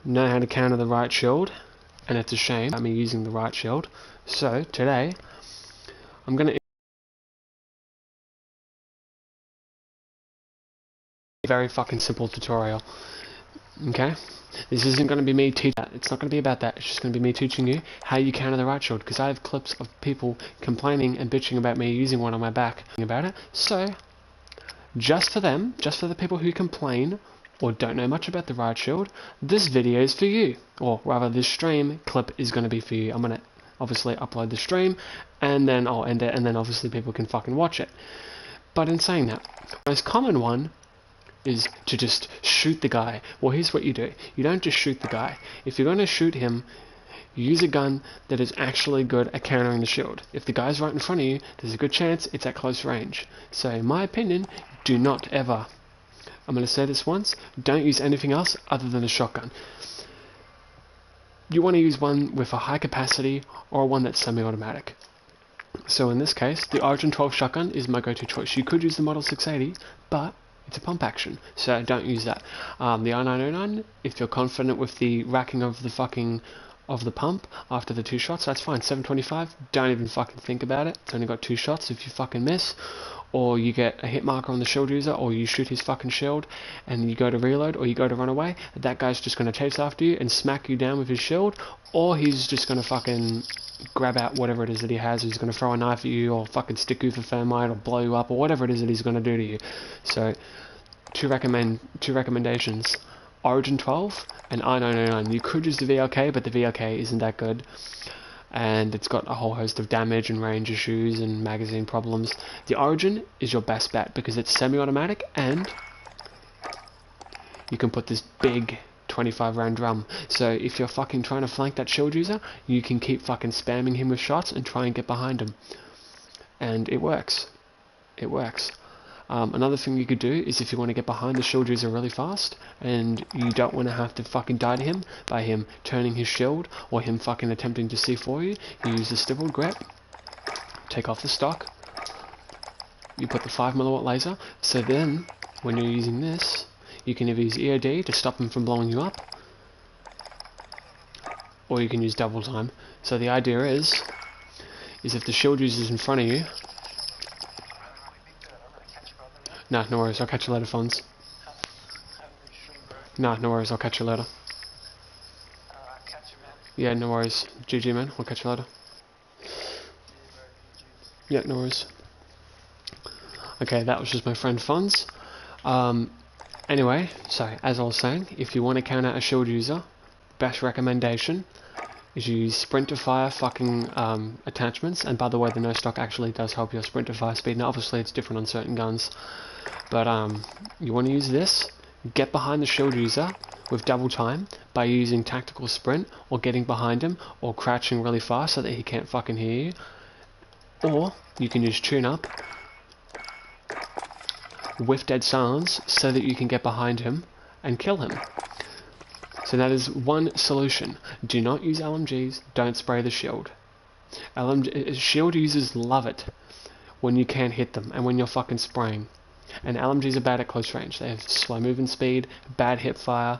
know how to counter the right shield, and it's a shame about me using the right shield. So today I'm going to very fucking simple tutorial. Okay, this isn't going to be me teaching that. It's not going to be about that. It's just going to be me teaching you how you counter the right shield, because I have clips of people complaining and bitching about me using one on my back about it. So just for them, just for the people who complain or don't know much about the right shield, this video is for you. Or rather, this stream clip is going to be for you. I'm going to obviously upload the stream and then I'll end it, and then obviously people can fucking watch it. But in saying that, the most common one is to just shoot the guy. Well, here's what you do. You don't just shoot the guy. If you're going to shoot him, use a gun that is actually good at countering the shield. If the guy's right in front of you, there's a good chance it's at close range. So in my opinion, do not ever, I'm going to say this once, don't use anything else other than a shotgun. You want to use one with a high capacity or one that's semi-automatic. So in this case, the Origin 12 shotgun is my go-to choice. You could use the Model 680, but it's a pump action, so don't use that. The i909, if you're confident with the racking of the pump after the 2 shots, that's fine. 725, don't even fucking think about it. It's only got 2 shots. If you fucking miss, or you get a hit marker on the shield user, or you shoot his fucking shield and you go to reload, or you go to run away, that guy's just going to chase after you and smack you down with his shield, or he's just going to fucking grab out whatever it is that he has. He's going to throw a knife at you, or fucking stick you for thermite, or blow you up, or whatever it is that he's going to do to you. So two recommendations: Origin 12 and i909. You could use the VLK, but the VLK isn't that good, and it's got a whole host of damage and range issues and magazine problems. The Origin is your best bet because it's semi-automatic, and you can put this big 25 round drum. So if you're fucking trying to flank that shield user, you can keep fucking spamming him with shots and try and get behind him. And it works. It works. Another thing you could do is if you want to get behind the shield user really fast and you don't want to have to fucking die to him by him turning his shield or him fucking attempting to C4 you, you use the stippled grip, take off the stock, you put the 5mm laser, so then when you're using this, you can either use EOD to stop him from blowing you up, or you can use double time. So the idea is if the shield user is in front of you, nah, no worries, I'll catch you later, Fonz. Nah, no worries, I'll catch you later. Yeah, no worries. GG, man, I'll catch you later. Yeah, no worries. Okay, that was just my friend Fonz. Anyway, so as I was saying, if you want to counter a shield user, best recommendation is you use sprint to fire fucking attachments. And by the way, the no stock actually does help your sprint to fire speed. Now obviously it's different on certain guns, but you want to use this, get behind the shield user with double time by using tactical sprint or getting behind him or crouching really fast so that he can't fucking hear you. Or you can use tune up with dead silence so that you can get behind him and kill him. So that is one solution. Do not use LMGs, don't spray the shield. Shield users love it when you can't hit them and when you're fucking spraying. And LMGs are bad at close range. They have slow movement speed, bad hip fire.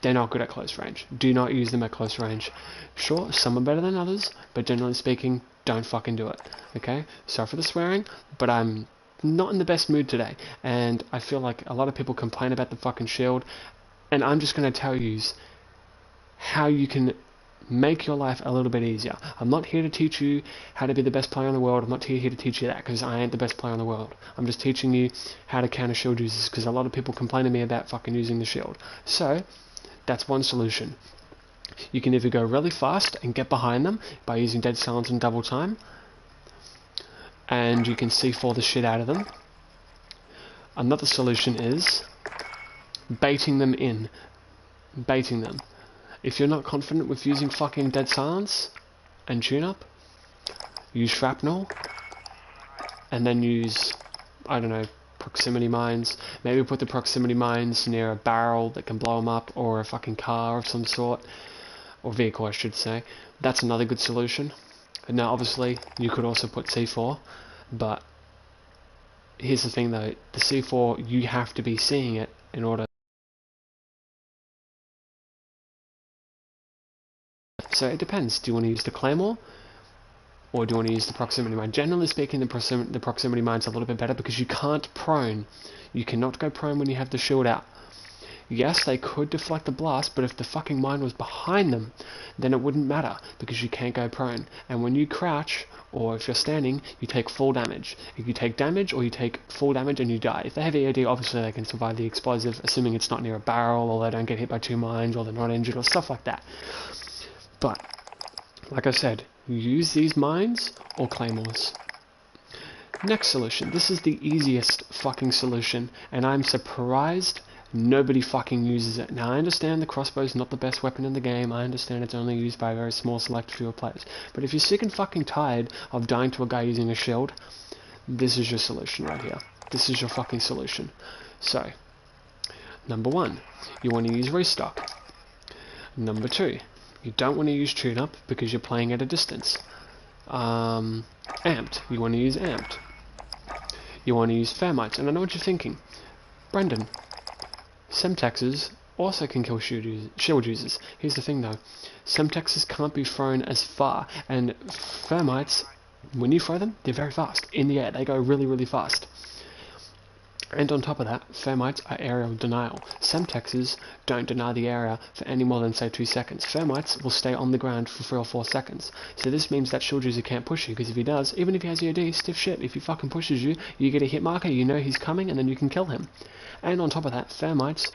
They're not good at close range. Do not use them at close range. Sure, some are better than others, but generally speaking, don't fucking do it. Okay? Sorry for the swearing, but I'm not in the best mood today, and I feel like a lot of people complain about the fucking shield, and I'm just going to tell you how you can make your life a little bit easier. I'm not here to teach you how to be the best player in the world. I'm not here to teach you that, because I ain't the best player in the world. I'm just teaching you how to counter shield users, because a lot of people complain to me about fucking using the shield. So that's one solution. You can either go really fast and get behind them by using dead silence and double time, and you can C4 the shit out of them. Another solution is baiting them in. Baiting them. If you're not confident with using fucking dead silence and tune up, use shrapnel, and then use, I don't know, proximity mines. Maybe put the proximity mines near a barrel that can blow them up, or a fucking car of some sort, or vehicle I should say. That's another good solution. Now obviously you could also put C4, but here's the thing though, the C4, you have to be seeing it in order So it depends. Do you want to use the Claymore? Or do you want to use the proximity mine? Generally speaking, the proximity mine's a little bit better because you can't prone. You cannot go prone when you have the shield out. Yes, they could deflect the blast, but if the fucking mine was behind them, then it wouldn't matter because you can't go prone. And when you crouch, or if you're standing, you take full damage. If you take damage, or you take full damage and you die. If they have EOD, obviously they can survive the explosive, assuming it's not near a barrel, or they don't get hit by 2 mines, or they're not injured, or stuff like that. But, like I said, use these mines or claymores. Next solution. This is the easiest fucking solution, and I'm surprised nobody fucking uses it. Now, I understand the crossbow is not the best weapon in the game. I understand it's only used by a very small select few of players. But if you're sick and fucking tired of dying to a guy using a shield, this is your solution right here. This is your fucking solution. So, number 1, you want to use restock. Number 2, you don't want to use tune-up because you're playing at a distance. Amped. You want to use amped. You want to use thermites. And I know what you're thinking. Brendan, Semtexes also can kill shield users. Here's the thing though. Semtexes can't be thrown as far. And thermites, when you throw them, they're very fast. In the air, they go really, really fast. And on top of that, thermites are aerial denial. Semtexes don't deny the area for any more than, say, 2 seconds. Thermites will stay on the ground for 3 or 4 seconds. So this means that shield user can't push you, because if he does, even if he has EOD, stiff shit. If he fucking pushes you, you get a hit marker, you know he's coming, and then you can kill him. And on top of that, thermites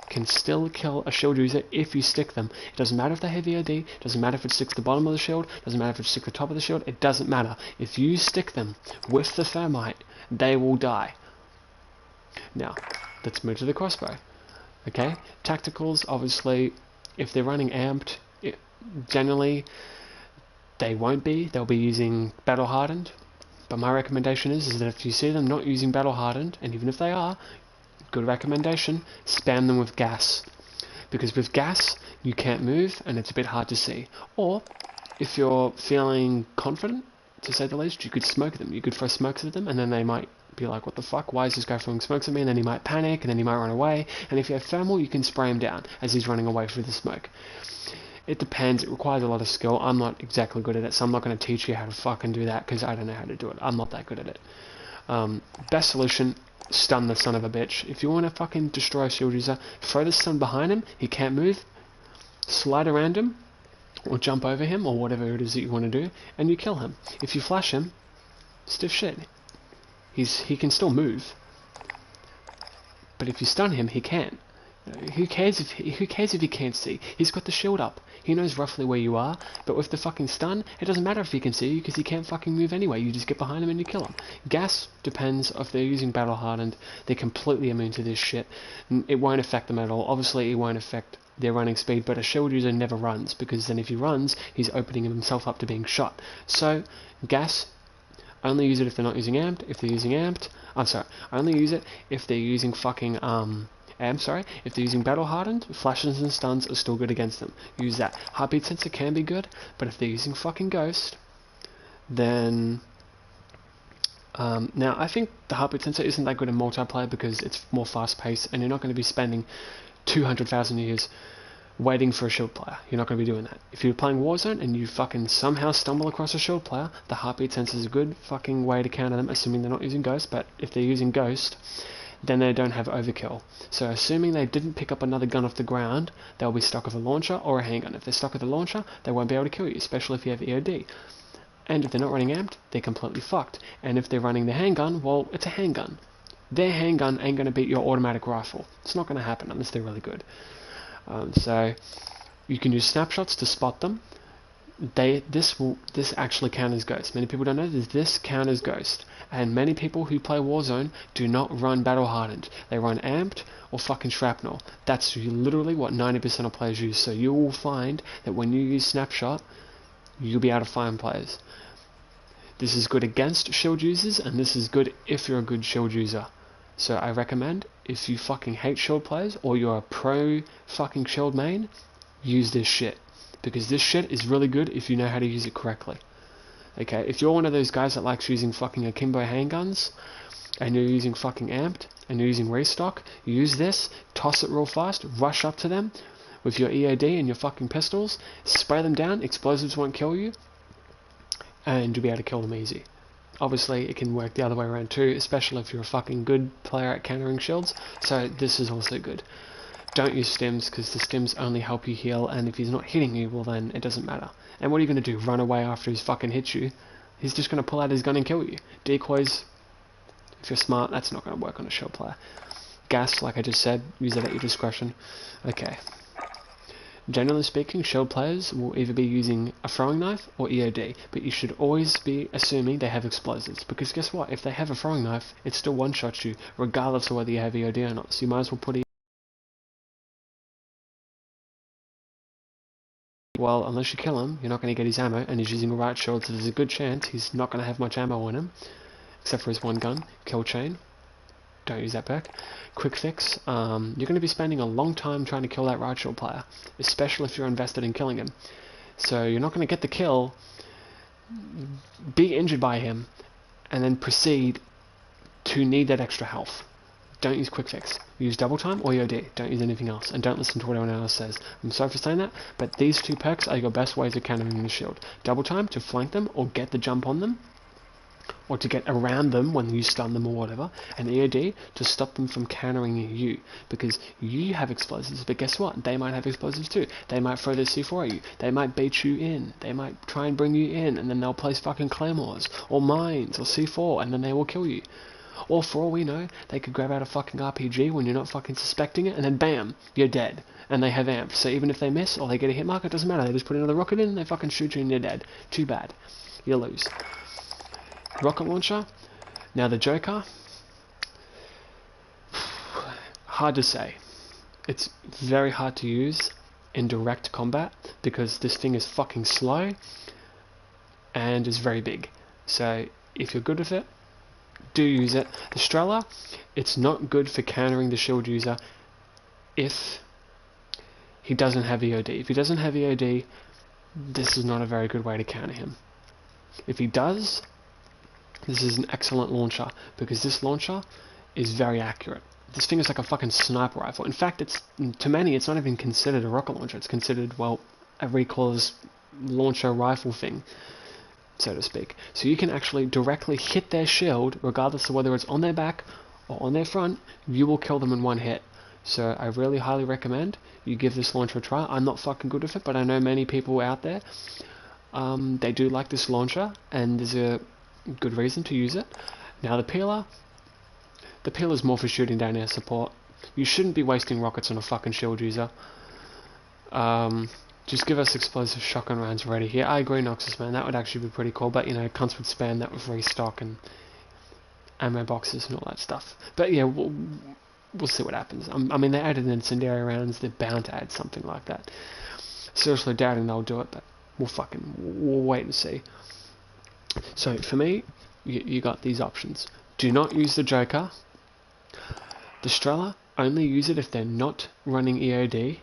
can still kill a shield user if you stick them. It doesn't matter if they have EOD, it doesn't matter if it sticks the bottom of the shield, it doesn't matter if it sticks the top of the shield, it doesn't matter. If you stick them with the thermite, they will die. Now, let's move to the crossbow. Okay, tacticals, obviously, if they're running amped, generally, they won't be. They'll be using battle hardened. But my recommendation is that if you see them not using battle hardened, and even if they are, good recommendation, spam them with gas. Because with gas, you can't move, and it's a bit hard to see. Or, if you're feeling confident, to say the least, you could smoke them. You could throw smokes at them, and then they might be like, what the fuck, why is this guy throwing smokes at me? And then he might panic, and then he might run away. And if you have thermal, you can spray him down as he's running away through the smoke. It depends, it requires a lot of skill. I'm not exactly good at it, so I'm not going to teach you how to fucking do that, because I don't know how to do it. I'm not that good at it. Best solution, stun the son of a bitch. If you want to fucking destroy a shield user, throw the stun behind him, he can't move, slide around him, or jump over him, or whatever it is that you want to do, and you kill him. If you flash him, stiff shit. He can still move, but if you stun him, he can't. Who cares if he can't see? He's got the shield up. He knows roughly where you are, but with the fucking stun, it doesn't matter if he can see you because he can't fucking move anyway. You just get behind him and you kill him. Gas depends if they're using battle hardened. They're completely immune to this shit. It won't affect them at all. Obviously, it won't affect their running speed, but a shield user never runs because then if he runs, he's opening himself up to being shot. So, gas. Only use it if they're not using amped. If they're using amped, only use it if they're using fucking if they're using battle hardened, flashes and stuns are still good against them. Use that. Heartbeat sensor can be good, but if they're using fucking ghost, then now I think the heartbeat sensor isn't that good in multiplayer because it's more fast paced, and you're not going to be spending 200,000 years waiting for a shield player. You're not going to be doing that. If you're playing Warzone and you fucking somehow stumble across a shield player, the heartbeat sensor is a good fucking way to counter them, assuming they're not using Ghost, but if they're using Ghost, then they don't have overkill. So assuming they didn't pick up another gun off the ground, they'll be stuck with a launcher or a handgun. If they're stuck with a launcher, they won't be able to kill you, especially if you have EOD. And if they're not running amped, they're completely fucked. And if they're running the handgun, well, it's a handgun. Their handgun ain't going to beat your automatic rifle. It's not going to happen unless they're really good. So you can use snapshots to spot them. This actually counters Ghost. Many people don't know this counters Ghost, and many people who play Warzone do not run battle hardened. They run amped or fucking shrapnel. That's literally what 90% of players use. So you will find that when you use snapshot, you'll be able to find players. This is good against shield users, and this is good if you're a good shield user. So I recommend, if you fucking hate shield players, or you're a pro fucking shield main, use this shit. Because this shit is really good if you know how to use it correctly. Okay, if you're one of those guys that likes using fucking akimbo handguns, and you're using fucking amped, and you're using restock, use this, toss it real fast, rush up to them, with your EOD and your fucking pistols, spray them down, explosives won't kill you, and you'll be able to kill them easy. Obviously, it can work the other way around too, especially if you're a fucking good player at countering shields, so this is also good. Don't use stims, because the stims only help you heal, and if he's not hitting you, well then it doesn't matter. And what are you going to do, run away after he's fucking hit you? He's just going to pull out his gun and kill you. Decoys, if you're smart, that's not going to work on a shield player. Gas, like I just said, use it at your discretion. Okay. Generally speaking, shield players will either be using a throwing knife or EOD, but you should always be assuming they have explosives, because guess what, if they have a throwing knife, it still one-shots you, regardless of whether you have EOD or not, so you might as well put well, unless you kill him, you're not going to get his ammo, and he's using a right shield, so there's a good chance he's not going to have much ammo on him, except for his one gun. Kill chain. Don't use that perk. Quick fix. You're going to be spending a long time trying to kill that right shield player, especially if you're invested in killing him. So you're not going to get the kill, be injured by him, and then proceed to need that extra health. Don't use quick fix. Use double time or EOD. Don't use anything else, and don't listen to what anyone else says. I'm sorry for saying that, but these two perks are your best ways of countering the shield. Double time to flank them or get the jump on them, or to get around them when you stun them or whatever, and EOD to stop them from countering you, because you have explosives, but guess what? They might have explosives too. They might throw their C4 at you. They might bait you in. They might try and bring you in, and then they'll place fucking claymores, or mines, or C4, and then they will kill you. Or for all we know, they could grab out a fucking RPG when you're not fucking suspecting it, and then bam, you're dead. And they have amps, so even if they miss or they get a hit mark, it doesn't matter. They just put another rocket in and they fucking shoot you and you're dead. Too bad. You lose. Rocket launcher. Now the Joker. Hard to say. It's very hard to use in direct combat because this thing is fucking slow and is very big. So if you're good with it, do use it. The Strela, it's not good for countering the shield user if he doesn't have EOD. If he doesn't have EOD, this is not a very good way to counter him. If he does, this is an excellent launcher, because this launcher is very accurate. This thing is like a fucking sniper rifle. In fact, it's to many, it's not even considered a rocket launcher. It's considered, well, a recoilless launcher rifle thing, so to speak. So you can actually directly hit their shield, regardless of whether it's on their back or on their front, you will kill them in one hit. So I really highly recommend you give this launcher a try. I'm not fucking good with it, but I know many people out there, they do like this launcher, and there's a good reason to use it. Now the peeler is more for shooting down air support. You shouldn't be wasting rockets on a fucking shield user. Just give us explosive shotgun rounds ready here. I agree, Noxus, man, that would actually be pretty cool, but you know, cunts would spam that with restock and ammo boxes and all that stuff. But yeah, we'll see what happens. I mean, they added incendiary rounds, they're bound to add something like that. Seriously doubting they'll do it, but we'll wait and see. So for me, you got these options. Do not use the Joker. The Strela, only use it if they're not running EOD.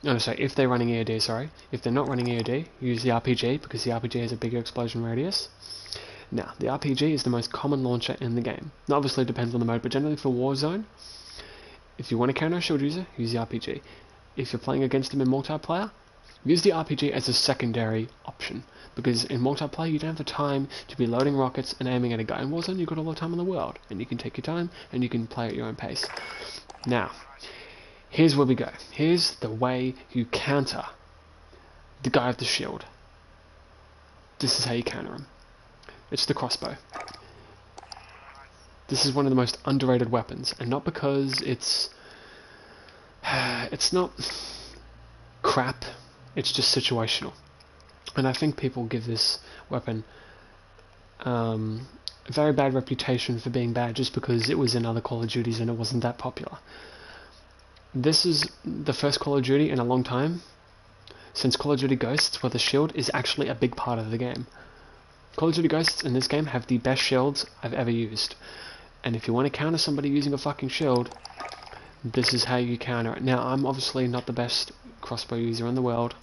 No, sorry, if they're running EOD, sorry. If they're not running EOD, use the RPG, because the RPG has a bigger explosion radius. Now, the RPG is the most common launcher in the game. Now, obviously it depends on the mode, but generally for Warzone, if you want to counter a shield user, use the RPG. If you're playing against them in multiplayer, use the RPG as a secondary option, because in multiplayer you don't have the time to be loading rockets and aiming at a guy. In Warzone you've got all the time in the world, and you can take your time and you can play at your own pace. Now, here's where we go. Here's the way you counter the guy with the shield. This is how you counter him. It's the crossbow. This is one of the most underrated weapons, and not because it's not crap, it's just situational. And I think people give this weapon a very bad reputation for being bad just because it was in other Call of Duties and it wasn't that popular. This is the first Call of Duty in a long time since Call of Duty Ghosts where the shield is actually a big part of the game. Call of Duty Ghosts in this game have the best shields I've ever used. And if you want to counter somebody using a fucking shield, this is how you counter it. Now, I'm obviously not the best crossbow user in the world.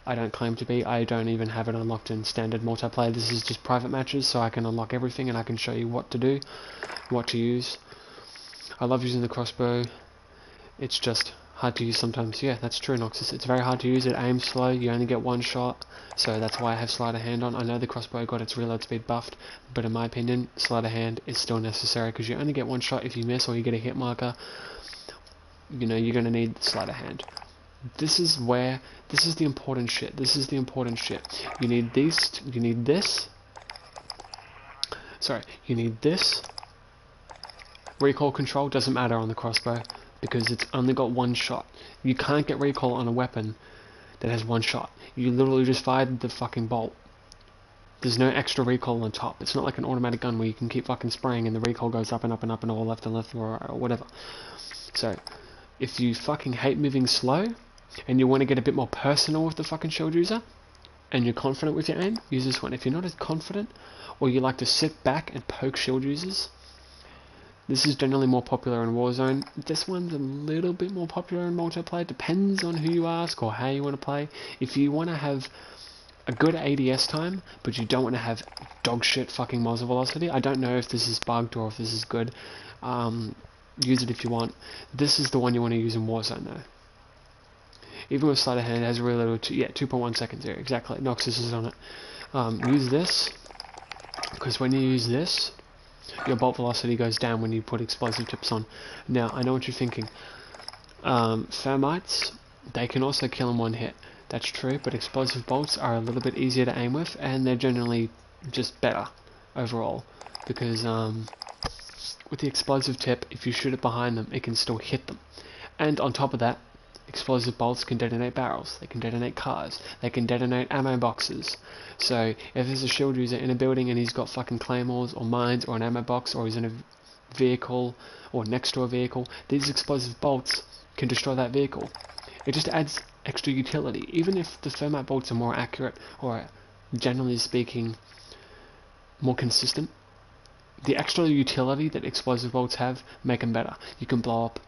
I don't claim to be. I don't even have it unlocked in standard multiplayer. This is just private matches, so I can unlock everything and I can show you what to do, what to use. I love using the crossbow. It's just hard to use sometimes. Yeah, that's true, Noxus. It's very hard to use. It aims slow. You only get one shot, so that's why I have sleight of hand on. I know the crossbow got its reload speed buffed, but in my opinion, sleight of hand is still necessary because you only get one shot. If you miss or you get a hit marker, you know you're gonna need sleight of hand. This is the important shit. This is the important shit. You need these. You need this. Sorry, you need this. Recoil control doesn't matter on the crossbow because it's only got one shot. You can't get recoil on a weapon that has one shot. You literally just fired the fucking bolt. There's no extra recoil on top. It's not like an automatic gun where you can keep fucking spraying and the recoil goes up and up and up and all left and left or whatever. So, if you fucking hate moving slow and you want to get a bit more personal with the fucking shield user and you're confident with your aim, use this one. If you're not as confident or you like to sit back and poke shield users, this is generally more popular in Warzone. This one's a little bit more popular in multiplayer. Depends on who you ask or how you want to play. If you want to have a good ADS time, but you don't want to have dog shit fucking muzzle velocity, I don't know if this is bugged or if this is good. Use it if you want. This is the one you want to use in Warzone though. Even with sleight of hand, it has a really little, 2.1 seconds here. Exactly, Noxus is on it. Use this, because when you use this, your bolt velocity goes down when you put explosive tips on. Now, I know what you're thinking. Thermites, they can also kill in one hit. That's true, but explosive bolts are a little bit easier to aim with, and they're generally just better overall. Because with the explosive tip, if you shoot it behind them, it can still hit them. And on top of that, explosive bolts can detonate barrels, they can detonate cars, they can detonate ammo boxes. So if there's a shield user in a building and he's got fucking claymores or mines or an ammo box, or he's in a vehicle or next to a vehicle, these explosive bolts can destroy that vehicle. It just adds extra utility. Even if the thermite bolts are more accurate or generally speaking more consistent, the extra utility that explosive bolts have make them better. You can blow up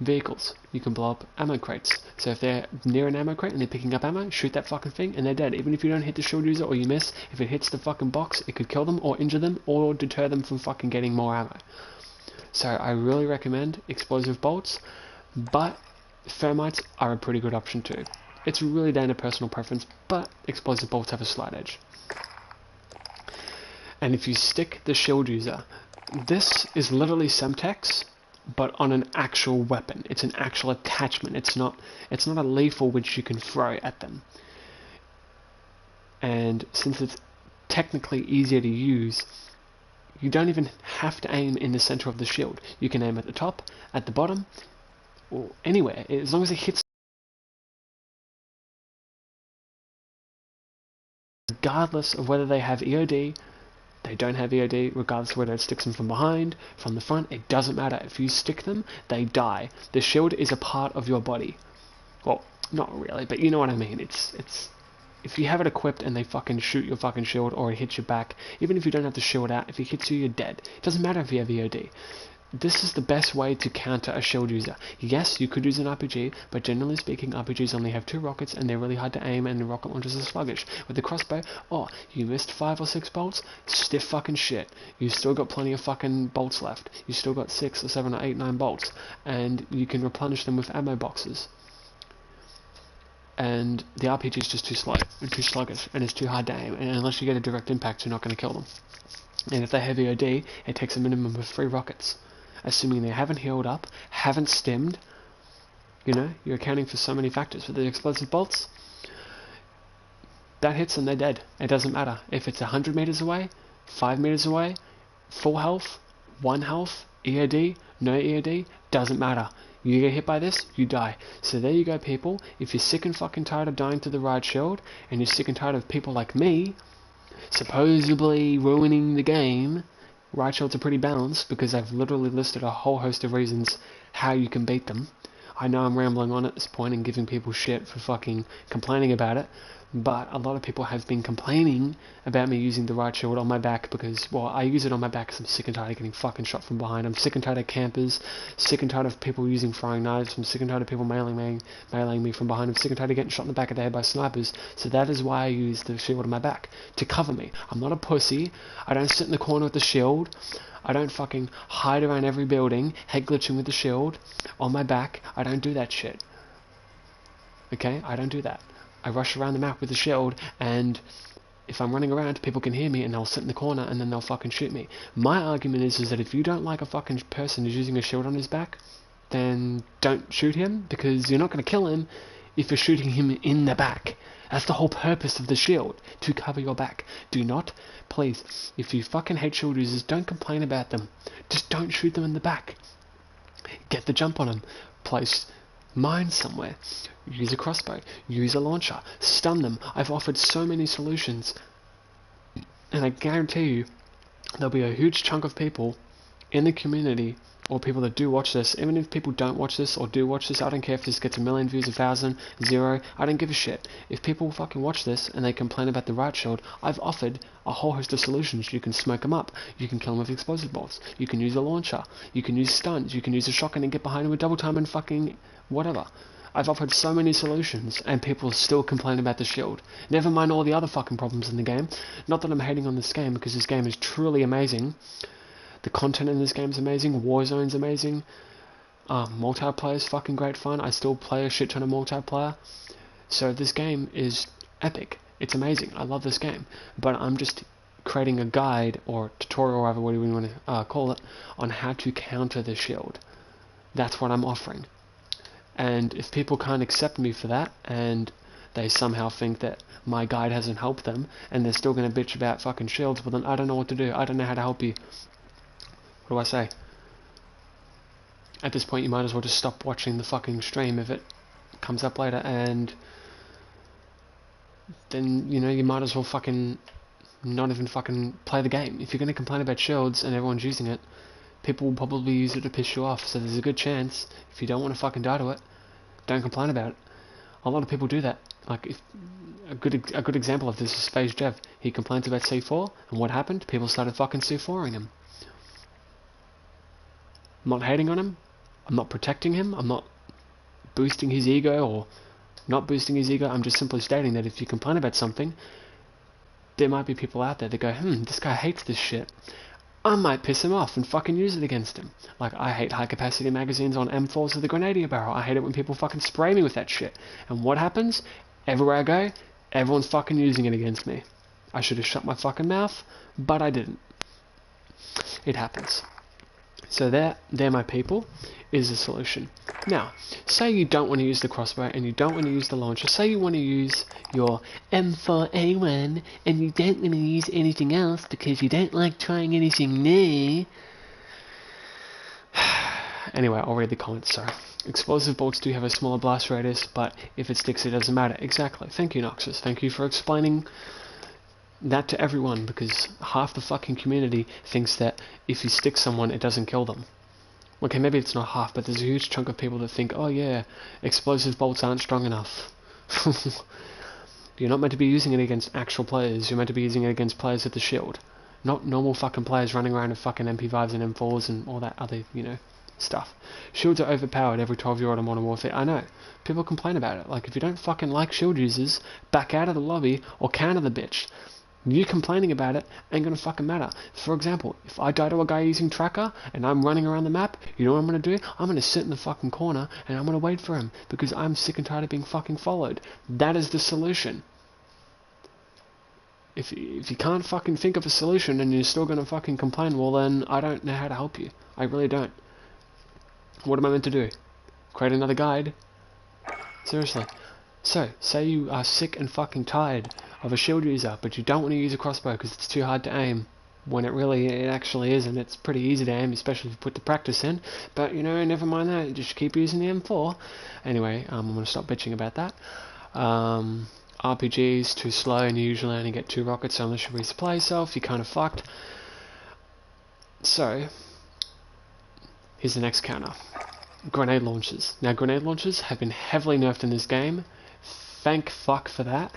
vehicles, you can blow up ammo crates. So if they're near an ammo crate and they're picking up ammo, shoot that fucking thing and they're dead. Even if you don't hit the shield user or you miss, if it hits the fucking box, it could kill them or injure them or deter them from fucking getting more ammo. So I really recommend explosive bolts, but thermites are a pretty good option too. It's really down to personal preference, but explosive bolts have a slight edge. And if you stick the shield user, this is literally Semtex, but on an actual weapon. It's an actual attachment. It's not a lethal which you can throw at them. And since it's technically easier to use, you don't even have to aim in the center of the shield. You can aim at the top, at the bottom, or anywhere, as long as it hits. Regardless of whether they have EOD, they don't have EOD, regardless of whether it sticks them from behind, from the front, it doesn't matter. If you stick them, they die. The shield is a part of your body. Well, not really, but you know what I mean. It's if you have it equipped and they fucking shoot your fucking shield or it hits your back, even if you don't have the shield out, if it hits you, you're dead. It doesn't matter if you have EOD. This is the best way to counter a shield user. Yes, you could use an RPG, but generally speaking, RPGs only have 2 rockets and they're really hard to aim and the rocket launchers are sluggish. With the crossbow, oh, you missed 5 or 6 bolts? Stiff fucking shit. You still got plenty of fucking bolts left. You still got 6 or 7 or 8, 9 bolts. And you can replenish them with ammo boxes. And the RPG is just too slow and too sluggish and it's too hard to aim. And unless you get a direct impact, you're not going to kill them. And if they have EOD, it takes a minimum of 3 rockets. Assuming they haven't healed up, haven't stemmed, you know, you're accounting for so many factors. With the explosive bolts, that hits and they're dead. It doesn't matter. If it's 100 meters away, 5 meters away, full health, 1 health, EOD, no EOD, doesn't matter. You get hit by this, you die. So there you go, people. If you're sick and fucking tired of dying to the right shield, and you're sick and tired of people like me, supposedly ruining the game, right shields are pretty balanced because I've literally listed a whole host of reasons how you can beat them. I know I'm rambling on at this point and giving people shit for fucking complaining about it, but a lot of people have been complaining about me using the right shield on my back because, well, I use it on my back because I'm sick and tired of getting fucking shot from behind. I'm sick and tired of campers, sick and tired of people using throwing knives, I'm sick and tired of people mailing me from behind, I'm sick and tired of getting shot in the back of the head by snipers, so that is why I use the shield on my back, to cover me. I'm not a pussy, I don't sit in the corner with the shield, I don't fucking hide around every building, head glitching with the shield, on my back. I don't do that shit. Okay? I don't do that. I rush around the map with the shield, and if I'm running around, people can hear me, and they'll sit in the corner, and then they'll fucking shoot me. My argument is that if you don't like a fucking person who's using a shield on his back, then don't shoot him, because you're not going to kill him if you're shooting him in the back. That's the whole purpose of the shield, to cover your back. Do not, please, if you fucking hate shield users, don't complain about them. Just don't shoot them in the back. Get the jump on them. Place mines somewhere. Use a crossbow. Use a launcher. Stun them. I've offered so many solutions. And I guarantee you, there'll be a huge chunk of people in the community, or people that do watch this. Even if people don't watch this or do watch this, I don't care if this gets 1 million views, 1,000, 0, I don't give a shit. If people fucking watch this and they complain about the riot shield, I've offered a whole host of solutions. You can smoke them up, you can kill them with explosive bolts, you can use a launcher, you can use stuns, you can use a shotgun and get behind them with double time and fucking whatever. I've offered so many solutions and people still complain about the shield. Never mind all the other fucking problems in the game. Not that I'm hating on this game, because this game is truly amazing. The content in this game is amazing. Warzone's amazing. Multiplayer is fucking great fun. I still play a shit ton of multiplayer. So this game is epic. It's amazing. I love this game. But I'm just creating a guide or tutorial, or whatever you want to call it, on how to counter the shield. That's what I'm offering. And if people can't accept me for that, and they somehow think that my guide hasn't helped them, and they're still going to bitch about fucking shields, well then I don't know what to do. I don't know how to help you. What do I say? At this point, you might as well just stop watching the fucking stream if it comes up later, and then, you know, you might as well fucking not even fucking play the game. If you're going to complain about shields and everyone's using it, people will probably use it to piss you off, so there's a good chance, if you don't want to fucking die to it, don't complain about it. A lot of people do that. Like, if a good example of this is Phase Jev. He complains about C4, and what happened? People started fucking C4ing him. I'm not hating on him, I'm not protecting him, I'm not boosting his ego or not boosting his ego. I'm just simply stating that if you complain about something, there might be people out there that go, this guy hates this shit. I might piss him off and fucking use it against him. Like, I hate high capacity magazines on M4s with the grenadier barrel. I hate it when people fucking spray me with that shit. And what happens? Everywhere I go, everyone's fucking using it against me. I should have shut my fucking mouth, but I didn't. It happens. So there, my people, is the solution. Now, say you don't want to use the crossbow and you don't want to use the launcher. Say you want to use your M4A1 and you don't want to use anything else because you don't like trying anything new. Anyway, I'll read the comments, sorry. Explosive bolts do have a smaller blast radius, but if it sticks, it doesn't matter. Exactly. Thank you, Noxus. Thank you for explaining that to everyone, because half the fucking community thinks that if you stick someone, it doesn't kill them. Okay, maybe it's not half, but there's a huge chunk of people that think, oh yeah, explosive bolts aren't strong enough. You're not meant to be using it against actual players, you're meant to be using it against players with the shield. Not normal fucking players running around with fucking MP5s and M4s and all that other, you know, stuff. Shields are overpowered every 12-year-old in Modern Warfare. I know. People complain about it. Like, if you don't fucking like shield users, back out of the lobby or counter the bitch. You complaining about it ain't gonna fucking matter. For example, if I die to a guy using tracker and I'm running around the map, you know what I'm gonna do? I'm gonna sit in the fucking corner and I'm gonna wait for him because I'm sick and tired of being fucking followed. That is the solution. If you can't fucking think of a solution and you're still gonna fucking complain, well then I don't know how to help you. I really don't. What am I meant to do? Create another guide? Seriously. So, say you are sick and fucking tired of a shield user, but you don't want to use a crossbow because it's too hard to aim, when it actually isn't. It's pretty easy to aim, especially if you put the practice in, but you know, never mind that, just keep using the M4. Anyway, I'm going to stop bitching about that. RPG's too slow and you usually only get 2 rockets, so unless you resupply yourself, you're kind of fucked. So, here's the next counter. Grenade launchers. Now, grenade launchers have been heavily nerfed in this game. Thank fuck for that.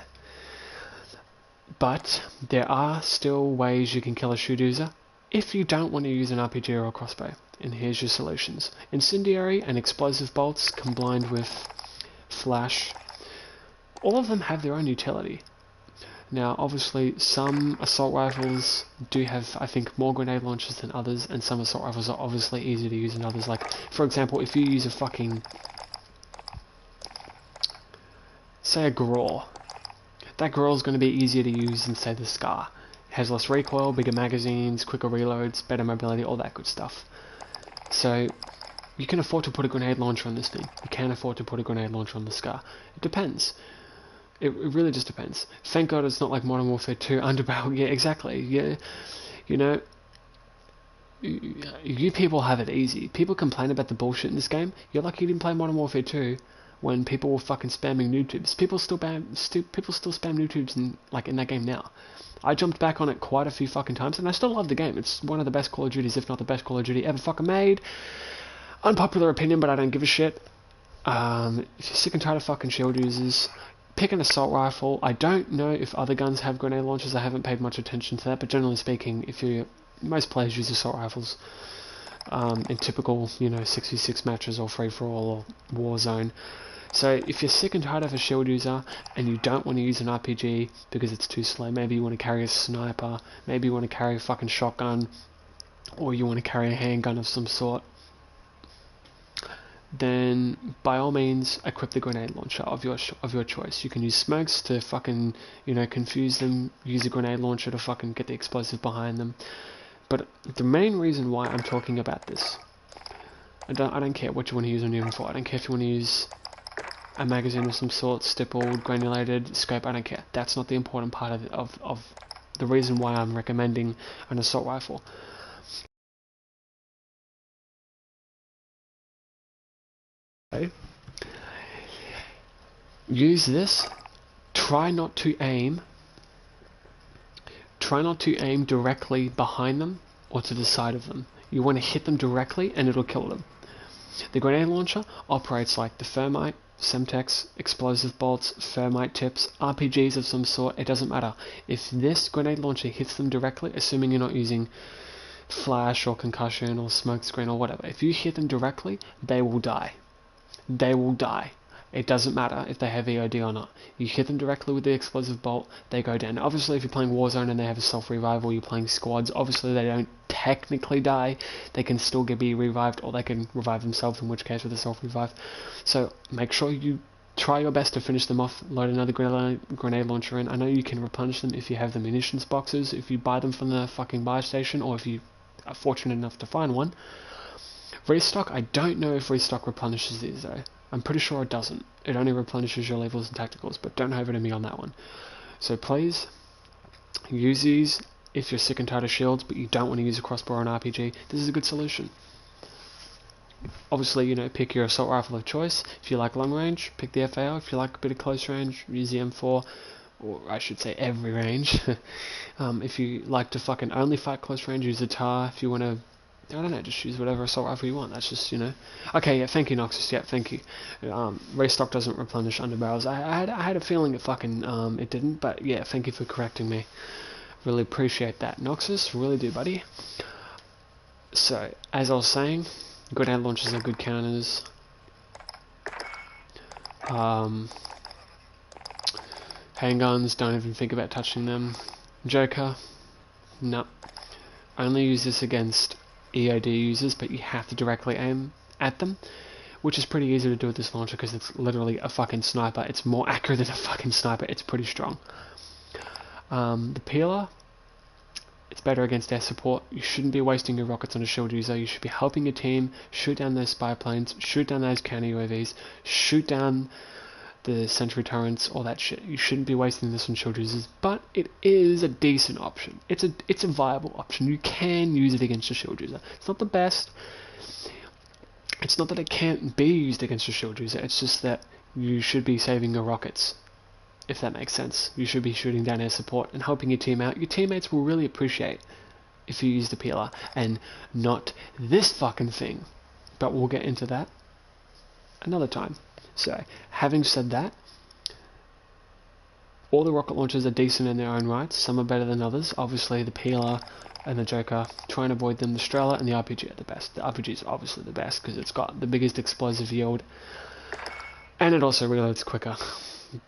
But there are still ways you can kill a shield user if you don't want to use an RPG or a crossbow. And here's your solutions. Incendiary and explosive bolts combined with flash. All of them have their own utility. Now, obviously, some assault rifles do have, I think, more grenade launchers than others, and some assault rifles are obviously easier to use than others. Like, for example, if you use a fucking, say a Graw, that Graw is going to be easier to use than, say, the Scar. It has less recoil, bigger magazines, quicker reloads, better mobility, all that good stuff. So, you can afford to put a grenade launcher on this thing. You can afford to put a grenade launcher on the Scar. It depends. It really just depends. Thank God it's not like Modern Warfare 2 Underbarrel. Yeah, exactly. Yeah, you know, you people have it easy. People complain about the bullshit in this game. You're lucky you didn't play Modern Warfare 2 when people were fucking spamming noob tubes. People still spam noob tubes in that game now. I jumped back on it quite a few fucking times, and I still love the game. It's one of the best Call of Duties, if not the best Call of Duty ever fucking made. Unpopular opinion, but I don't give a shit. If you're sick and tired of fucking shield users, pick an assault rifle. I don't know if other guns have grenade launchers. I haven't paid much attention to that, but generally speaking, most players use assault rifles in typical, 6v6 matches or free-for-all or Warzone. So if you're sick and tired of a shield user and you don't want to use an RPG because it's too slow, maybe you want to carry a sniper, maybe you want to carry a fucking shotgun, or you want to carry a handgun of some sort, then by all means equip the grenade launcher of your choice. You can use smokes to fucking confuse them, use a grenade launcher to fucking get the explosive behind them. But the main reason why I'm talking about this, I don't care what you want to use on your info. I don't care if you want to use a magazine of some sort, stippled, granulated, scope. I don't care. That's not the important part of the reason why I'm recommending an assault rifle. Use this. Try not to aim directly behind them or to the side of them. You want to hit them directly and it'll kill them. The grenade launcher operates like the thermite, Semtex, explosive bolts, thermite tips, RPGs of some sort. It doesn't matter. If this grenade launcher hits them directly, assuming you're not using flash or concussion or smoke screen or whatever, if you hit them directly, they will die. They will die. It doesn't matter if they have EOD or not. You hit them directly with the explosive bolt, they go down. Obviously, if you're playing Warzone and they have a self-revive, or you're playing squads, obviously they don't technically die. They can still be revived, or they can revive themselves, in which case with a self-revive. So make sure you try your best to finish them off, load another grenade launcher in. I know you can replenish them if you have the munitions boxes, if you buy them from the fucking buy station, or if you are fortunate enough to find one. Restock, I don't know if restock replenishes these though. I'm pretty sure it doesn't. It only replenishes your levels and tacticals, but don't over to me on that one. So please, use these if you're sick and tired of shields, but you don't want to use a crossbow or an RPG. This is a good solution. Obviously, pick your assault rifle of choice. If you like long range, pick the FAL. If you like a bit of close range, use the M4, or I should say every range. If you like to fucking only fight close range, use the TAR. If you want to, I don't know, just use whatever assault rifle you want. That's just, Okay, yeah, thank you, Noxus. Yeah, thank you. Restock doesn't replenish underbarrels. I had a feeling it fucking, it didn't, but yeah, thank you for correcting me. Really appreciate that, Noxus. Really do, buddy. So, as I was saying, grenade launchers are good counters. Handguns, don't even think about touching them. Joker, no. Only use this against EOD users, but you have to directly aim at them, which is pretty easy to do with this launcher because it's literally a fucking sniper. It's more accurate than a fucking sniper. It's pretty strong. The peeler, it's better against air support. You shouldn't be wasting your rockets on a shield user. You should be helping your team shoot down those spy planes, shoot down those counter UAVs, shoot down the sentry turrets, all that shit. You shouldn't be wasting this on shield users, but it is a decent option. It's a viable option. You can use it against a shield user. It's not the best. It's not that it can't be used against a shield user. It's just that you should be saving your rockets, if that makes sense. You should be shooting down air support and helping your team out. Your teammates will really appreciate if you use the peeler and not this fucking thing. But we'll get into that another time. So, having said that, all the rocket launchers are decent in their own rights. Some are better than others. Obviously, the peeler and the Joker, try and avoid them. The Strela and the RPG are the best. The RPG is obviously the best because it's got the biggest explosive yield, and it also reloads quicker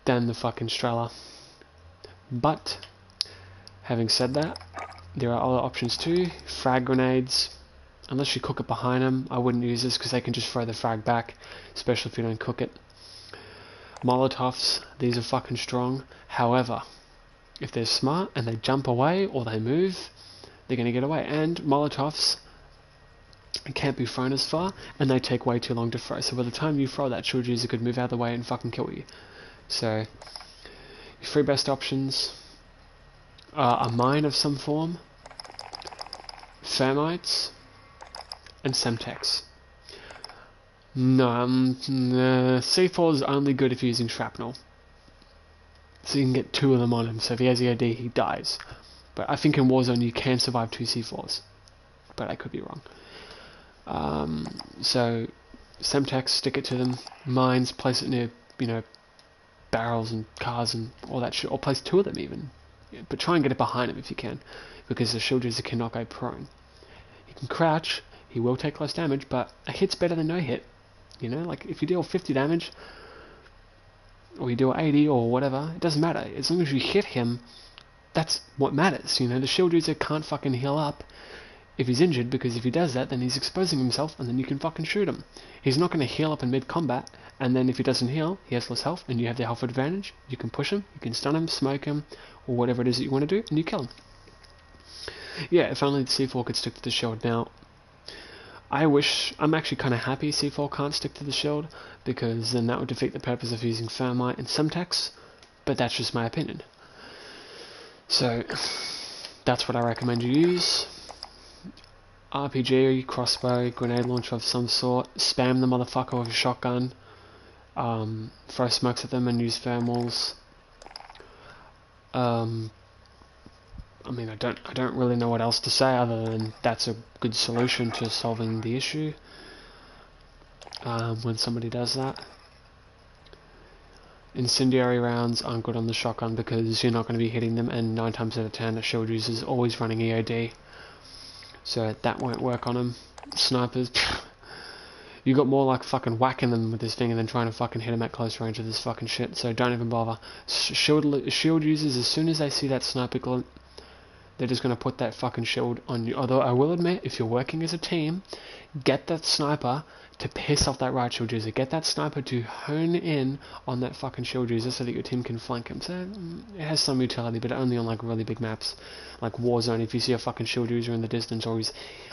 than the fucking Strela. But having said that, there are other options too. Frag grenades, unless you cook it behind them, I wouldn't use this because they can just throw the frag back, especially if you don't cook it. Molotovs, these are fucking strong. However, if they're smart and they jump away or they move, they're going to get away. And Molotovs can't be thrown as far, and they take way too long to throw. So by the time you throw that, shield user could move out of the way and fucking kill you. So, your three best options are a mine of some form, thermites, and Semtex. No, C4 is only good if you're using shrapnel. So you can get 2 of them on him, so if he has EOD, he dies. But I think in Warzone you can survive 2 C4s. But I could be wrong. So, Semtex, stick it to them. Mines, place it near, barrels and cars and all that shit. Or place 2 of them even. Yeah, but try and get it behind him if you can. Because the shield user cannot go prone. He can crouch, he will take less damage, but a hit's better than no hit. Like if you deal 50 damage, or you deal 80 or whatever, it doesn't matter. As long as you hit him, that's what matters. The shield user can't fucking heal up if he's injured, because if he does that, then he's exposing himself, and then you can fucking shoot him. He's not going to heal up in mid-combat, and then if he doesn't heal, he has less health, and you have the health advantage. You can push him, you can stun him, smoke him, or whatever it is that you want to do, and you kill him. Yeah, if only the C4 could stick to the shield. Now, I'm actually kind of happy C4 can't stick to the shield, because then that would defeat the purpose of using Thermite and Semtex, but that's just my opinion. So, that's what I recommend you use. RPG, crossbow, grenade launcher of some sort, spam the motherfucker with a shotgun, throw smokes at them and use thermals. I don't really know what else to say other than that's a good solution to solving the issue when somebody does that. Incendiary rounds aren't good on the shotgun because you're not going to be hitting them, and 9 times out of 10 a shield user is always running EOD, so that won't work on them. Snipers, you got more like fucking whacking them with this thing and then trying to fucking hit them at close range with this fucking shit, so don't even bother. Shield users, as soon as they see that sniper glint, they're just going to put that fucking shield on you. Although I will admit, if you're working as a team, get that sniper to piss off that right shield user. Get that sniper to hone in on that fucking shield user so that your team can flank him. So it has some utility, but only on like really big maps, like Warzone. If you see a fucking shield user in the distance, or he's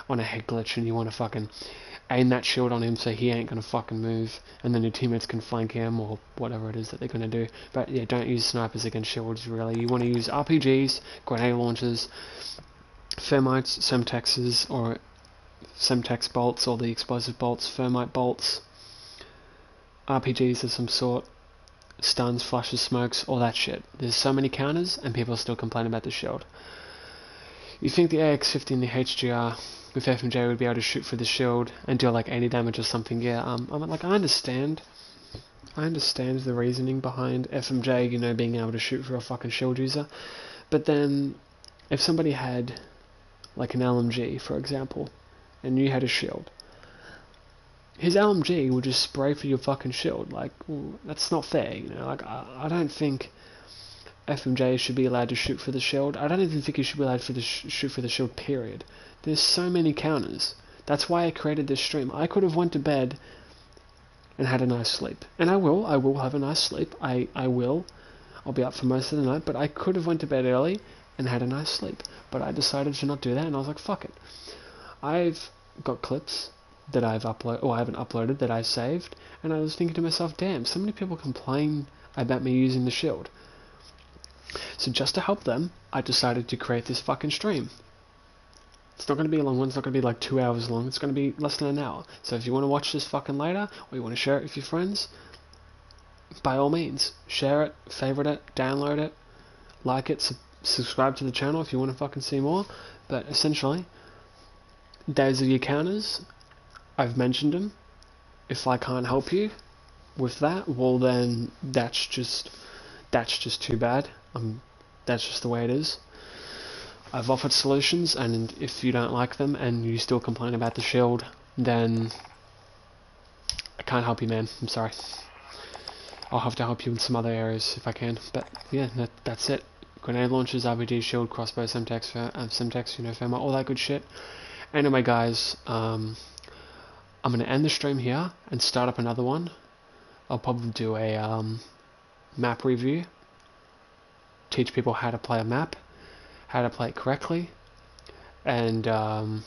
on a head glitch, and you want to fucking aim that shield on him so he ain't gonna fucking move, and then your teammates can flank him or whatever it is that they're gonna do. But yeah, don't use snipers against shields really. You want to use RPGs, grenade launchers, thermites, Semtexes, or Semtex bolts, or the explosive bolts, thermite bolts, RPGs of some sort, stuns, flashes, smokes, all that shit. There's so many counters, and people still complain about the shield. You think the AX-50 and the HGR with FMJ would be able to shoot through the shield and deal like 80 damage or something? Yeah, I understand the reasoning behind FMJ, being able to shoot through a fucking shield user, but then if somebody had like an LMG, for example, and you had a shield, his LMG would just spray for your fucking shield. Like, that's not fair, Like, I don't think FMJ should be allowed to shoot for the shield. I don't even think he should be allowed to shoot for the shield, period. There's so many counters. That's why I created this stream. I could have went to bed and had a nice sleep. And I will have a nice sleep. I will. I'll be up for most of the night, but I could have went to bed early and had a nice sleep. But I decided to not do that, and I was like, fuck it. I've got clips that I haven't uploaded, that I saved, and I was thinking to myself, damn, so many people complain about me using the shield. So just to help them, I decided to create this fucking stream. It's not going to be a long one, it's not going to be like 2 hours long, it's going to be less than an hour. So if you want to watch this fucking later, or you want to share it with your friends, by all means, share it, favorite it, download it, like it, subscribe to the channel if you want to fucking see more. But essentially, those are your counters. I've mentioned them. If I can't help you with that, well then that's just too bad. That's just the way it is. I've offered solutions, and if you don't like them and you still complain about the shield, then I can't help you, man. I'm sorry. I'll have to help you in some other areas if I can. But yeah, that's it. grenade launchers, RPG, shield, crossbow, Semtex, Semtex, you know, Firma, all that good shit. Anyway, guys, I'm going to end the stream here and start up another one. I'll probably do a map review, teach people how to play a map, how to play it correctly, and all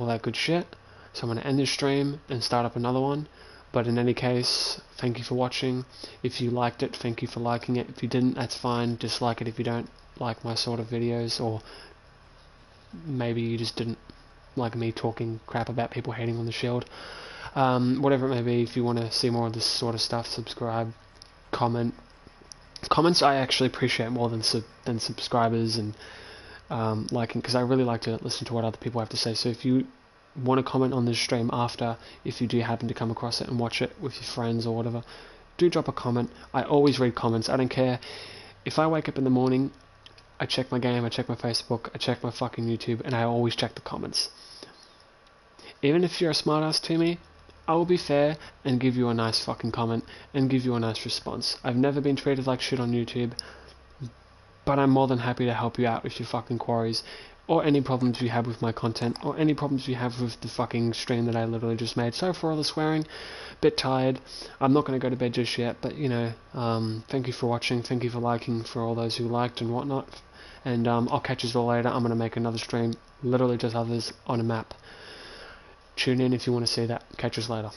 that good shit. So I'm going to end this stream and start up another one. But in any case, thank you for watching. If you liked it, thank you for liking it. If you didn't, that's fine. Dislike it if you don't like my sort of videos, or maybe you just didn't like me talking crap about people hating on the shield. Whatever it may be, if you want to see more of this sort of stuff, subscribe, comment. Comments I actually appreciate more than subscribers and liking, because I really like to listen to what other people have to say. So if you want to comment on this stream after, if you do happen to come across it and watch it with your friends or whatever, do drop a comment. I always read comments. I don't care. If I wake up in the morning, I check my game, I check my Facebook, I check my fucking YouTube, and I always check the comments. Even if you're a smartass to me, I will be fair and give you a nice fucking comment and give you a nice response. I've never been treated like shit on YouTube, but I'm more than happy to help you out with your fucking queries, or any problems you have with my content, or any problems you have with the fucking stream that I literally just made. Sorry for all the swearing, bit tired. I'm not going to go to bed just yet, but you know, thank you for watching, thank you for liking, for all those who liked and whatnot, and I'll catch you all later. I'm going to make another stream, literally just others on a map. Tune in if you want to see that. Catch us later.